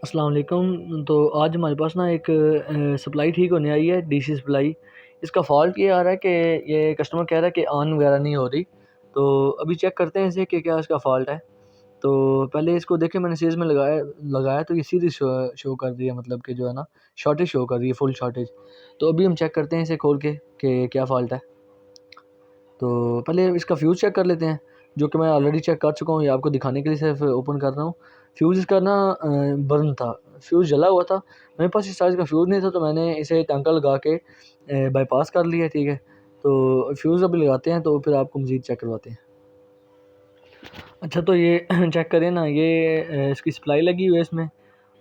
अस्सलाम वालेकुम। तो आज हमारे पास ना एक सप्लाई ठीक होने आई है, डीसी सप्लाई। इसका फ़ॉल्ट ये आ रहा है कि ये कस्टमर कह रहा है कि ऑन वगैरह नहीं हो रही। तो अभी चेक करते हैं इसे कि क्या इसका फ़ॉल्ट है। तो पहले इसको देखें, मैंने सीरीज़ में लगाया लगाया तो ये सीरीज़ शो कर रही है, मतलब कि जो है ना शॉर्टेज शो कर रही है, फुल शॉर्टेज। तो अभी हम चेक करते हैं इसे खोल के कि क्या फ़ॉल्ट है। तो पहले इसका फ्यूज़ चेक कर लेते हैं, जो कि मैं ऑलरेडी चेक कर चुका हूँ, ये आपको दिखाने के लिए सिर्फ ओपन कर रहा हूँ। फ्यूज़ इसका ना बर्न था, फ्यूज़ जला हुआ था। मेरे पास इस साइज़ का फ्यूज़ नहीं था, तो मैंने इसे टांका लगा के बाईपास कर लिया, ठीक है। तो फ्यूज़ अभी लगाते हैं, तो फिर आपको मज़ीद चेक करवाते हैं। अच्छा, तो ये चेक करें ना, ये इसकी सप्लाई लगी हुई है इसमें,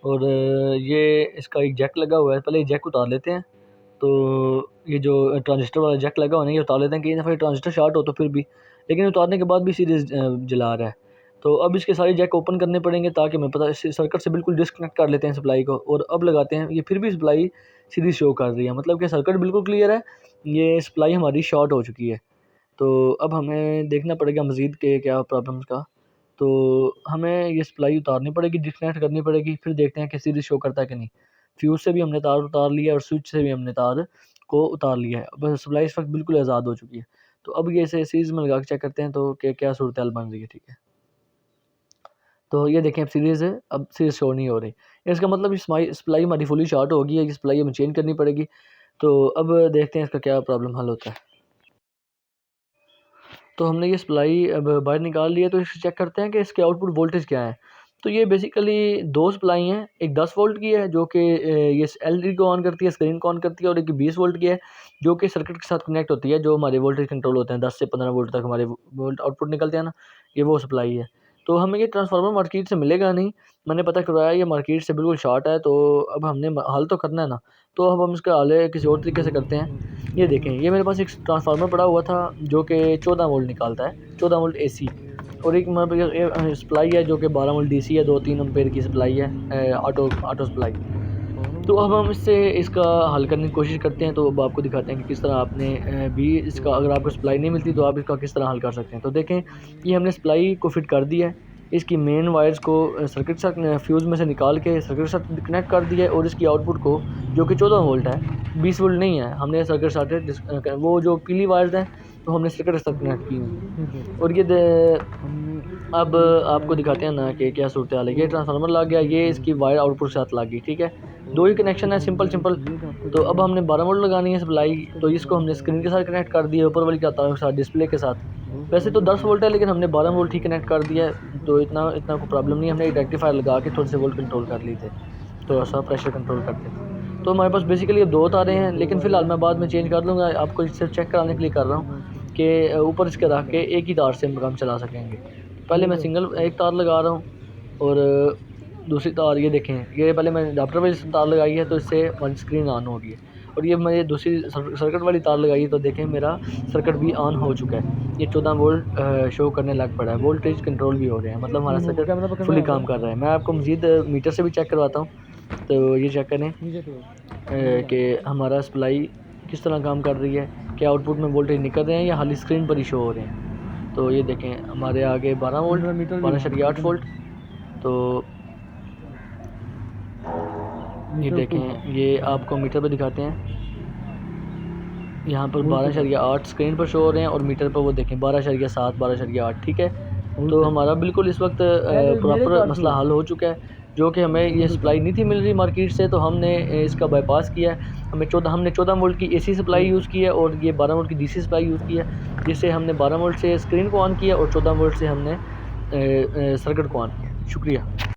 और ये इसका एक जैक लगा हुआ है। पहले ये जैक उतार लेते हैं। तो ये जो ट्रांजिस्टर वाला जैक लगा होना, ये उतार लेते हैं। कई दफ़ा ट्रांजिस्टर शॉर्ट हो तो फिर भी, लेकिन उतारने के बाद भी सीरीज़ जला रहा है। तो अब इसके सारे जैक ओपन करने पड़ेंगे, ताकि हमें पता सर्किट से बिल्कुल डिस्कनेक्ट कर लेते हैं सप्लाई को, और अब लगाते हैं। ये फिर भी सप्लाई सीरीज़ शो कर रही है, मतलब कि सर्किट बिल्कुल क्लियर है, ये सप्लाई हमारी शॉर्ट हो चुकी है। तो अब हमें देखना पड़ेगा मज़ीद के क्या प्रॉब्लम का। तो हमें ये सप्लाई उतारनी पड़ेगी, डिस्कनेक्ट करनी पड़ेगी, फिर देखते हैं कि सीरीज़ शो करता है कि नहीं। फ्यूज़ से भी हमने तार उतार लिया और स्विच से भी हमने तार को उतार लिया है। बस सप्लाई इस वक्त बिल्कुल आज़ाद हो चुकी है। तो अब ये इसे सीरीज़ में लगा के चेक करते हैं, तो क्या सूरत हाल बन रही है, ठीक है। तो ये देखें, अब सीरीज़ है, अब सीरीज़ शो नहीं हो रही। इसका मतलब ये सप्लाई हमारी फुली शॉर्ट हो गई है, ये सप्लाई हमें चेंज करनी पड़ेगी। तो अब देखते हैं इसका क्या प्रॉब्लम हल होता है। तो हमने ये सप्लाई अब बाहर निकाल ली है, तो इसे चेक करते हैं कि इसके आउटपुट वोल्टेज क्या है। तो ये बेसिकली दो सप्लाई हैं, एक 10 वोल्ट की है, जो कि ये एलईडी को ऑन करती है, स्क्रीन को ऑन करती है, और एक 20 वोल्ट की है, जो कि सर्किट के साथ कनेक्ट होती है, जो हमारे वोल्टेज कंट्रोल होते हैं। 10 से 15 वोल्ट तक हमारे वोल्ट आउटपुट निकलते हैं ना, ये वो सप्लाई है। तो हमें ये ट्रांसफार्मर मार्केट से मिलेगा नहीं, मैंने पता करवाया, ये मार्केट से बिल्कुल शॉर्ट है। तो अब हमने हल तो करना है ना, तो अब हम इसका हल किसी और तरीके से करते हैं। ये देखें, ये मेरे पास एक ट्रांसफार्मर पड़ा हुआ था, जो कि 14 वोल्ट निकालता है, 14 वोल्ट एसी, और एक मेरे पास सप्लाई है जो कि 12 वोल्ट डीसी है, 2-3 एम्पेयर की सप्लाई है, ऑटो सप्लाई। तो अब हम इससे इसका हल करने की कोशिश करते हैं। तो अब आपको दिखाते हैं कि किस तरह आपने भी इसका, अगर आपको सप्लाई नहीं मिलती तो आप इसका किस तरह हल कर सकते हैं। तो देखें, ये हमने सप्लाई को फिट कर दिया है, इसकी मेन वायर्स को सर्किट से फ्यूज़ में से निकाल के सर्किट से कनेक्ट कर दिया है, और इसकी आउटपुट को, जो कि 14 वोल्ट है, 20 वोल्ट नहीं है, हमने सर्किट साथ वो जो पीली वायर्स हैं, तो हमने सर्किट के साथ कनेक्ट की हैं। और ये अब आपको दिखाते हैं ना कि क्या सूरत हाल है। ये ट्रांसफार्मर लग गया, ये इसकी वायर आउटपुट के साथ लग गई, ठीक है। दो ही कनेक्शन है, सिंपल सिंपल। तो अब हमने 12 वोल्ट लगानी है सप्लाई, तो इसको हमने स्क्रीन के साथ कनेक्ट कर दिया, ऊपर वाली तारों के साथ, डिस्प्ले के साथ। वैसे तो 10 वोल्ट है, लेकिन हमने 12 वोल्ट ही कनेक्ट कर दिया है, तो इतना इतना कोई प्रॉब्लम नहीं है। हमने एक रेक्टिफायर लगा के थोड़े से वोल्ट कंट्रोल कर लिए थे, थोड़ा सा प्रेशर कंट्रोल करते थे। तो हमारे पास बेसिकली अब दो तारें हैं, लेकिन फ़िलहाल मैं बाद में चेंज कर लूँगा। आपको सिर्फ चेक कराने के लिए कर रहा हूँ कि ऊपर इसके रख के एक ही तार से हम काम चला सकेंगे। पहले मैं सिंगल एक तार लगा रहा हूँ, और दूसरी तार ये देखें, ये पहले मैंने अडाप्टर वाली तार लगाई है, तो इससे हमारी स्क्रीन ऑन हो गई है। और ये मैंने दूसरी सर्किट वाली तार लगाई है, तो देखें मेरा सर्किट भी ऑन हो चुका है। ये 14 वोल्ट शो करने लग पड़ा है, वोल्टेज कंट्रोल भी हो रहे हैं, मतलब हमारा सर्किट फुली काम कर रहा है। मैं आपको मज़ीद मीटर से भी चेक करवाता हूँ। तो ये चेक करें कि हमारा सप्लाई किस तरह काम कर रही है, क्या आउटपुट में वोल्टेज निकल रहे हैं या खाली स्क्रीन पर ही शो हो रहे हैं। तो ये देखें, हमारे आगे 12 वोल्ट, 12.8 वोल्ट। तो ये देखें, ये आपको मीटर पर दिखाते हैं, यहाँ पर 12.8 स्क्रीन पर शो हो रहे हैं, और मीटर पर वो देखें 12.7, 12.8, ठीक है। तो हमारा बिल्कुल इस वक्त प्रॉपर मसला हल हो चुका है, जो कि हमें ये सप्लाई नहीं थी मिल रही मार्केट से, तो हमने इसका बाईपास किया है। हमने 14 वोल्ट की एसी सप्लाई यूज़ की है, और ये 12 वोल्ट की डीसी सप्लाई यूज़ की है, जिससे हमने 12 वोल्ट से स्क्रीन को ऑन किया, और 14 वोल्ट से हमने सर्किट को ऑन किया। शुक्रिया।